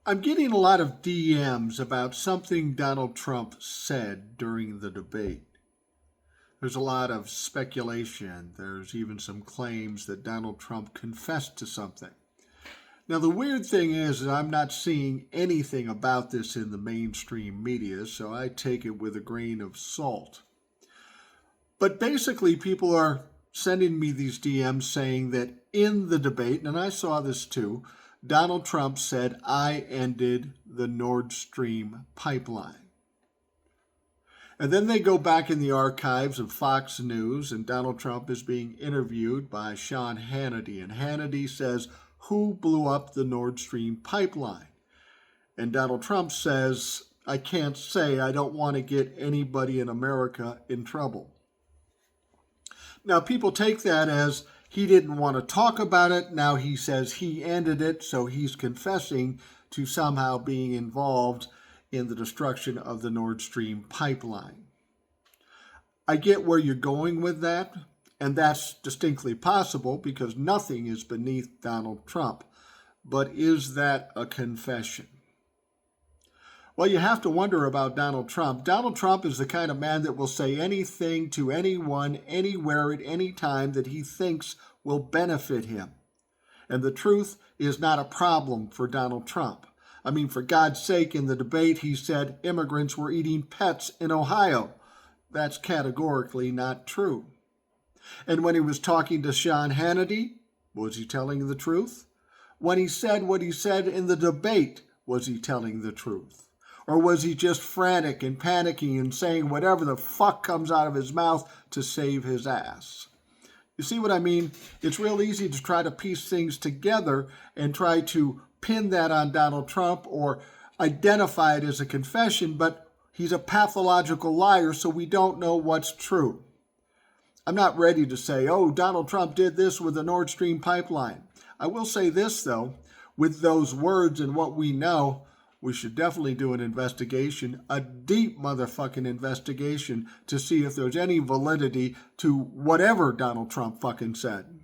I'm getting a lot of DMs about something Donald Trump said during the debate. There's a lot of speculation. There's even some claims that Donald Trump confessed to something. Now, the weird thing is that I'm not seeing anything about this in the mainstream media, so I take it with a grain of salt. But basically, people are sending me these DMs saying that in the debate, and I saw this too, Donald Trump said, "I ended the Nord Stream pipeline." And then they go back in the archives of Fox News, and Donald Trump is being interviewed by Sean Hannity. And Hannity says, "Who blew up the Nord Stream pipeline?" And Donald Trump says, "I can't say. I don't want to get anybody in America in trouble." Now, people take that as he didn't want to talk about it. Now he says he ended it, so he's confessing to somehow being involved in the destruction of the Nord Stream pipeline. I get where you're going with that, and that's distinctly possible because nothing is beneath Donald Trump. But is that a confession? Well, you have to wonder about Donald Trump. Donald Trump is the kind of man that will say anything to anyone, anywhere, at any time that he thinks will benefit him. And the truth is not a problem for Donald Trump. I mean, for God's sake, in the debate, he said immigrants were eating pets in Ohio. That's categorically not true. And when he was talking to Sean Hannity, was he telling the truth? When he said what he said in the debate, was he telling the truth? Or was he just frantic and panicking and saying whatever the fuck comes out of his mouth to save his ass? You see what I mean? It's real easy to try to piece things together and try to pin that on Donald Trump or identify it as a confession, but he's a pathological liar, so we don't know what's true. I'm not ready to say, oh, Donald Trump did this with the Nord Stream pipeline. I will say this, though, with those words and what we know, we should definitely do an investigation, a deep motherfucking investigation, to see if there's any validity to whatever Donald Trump fucking said.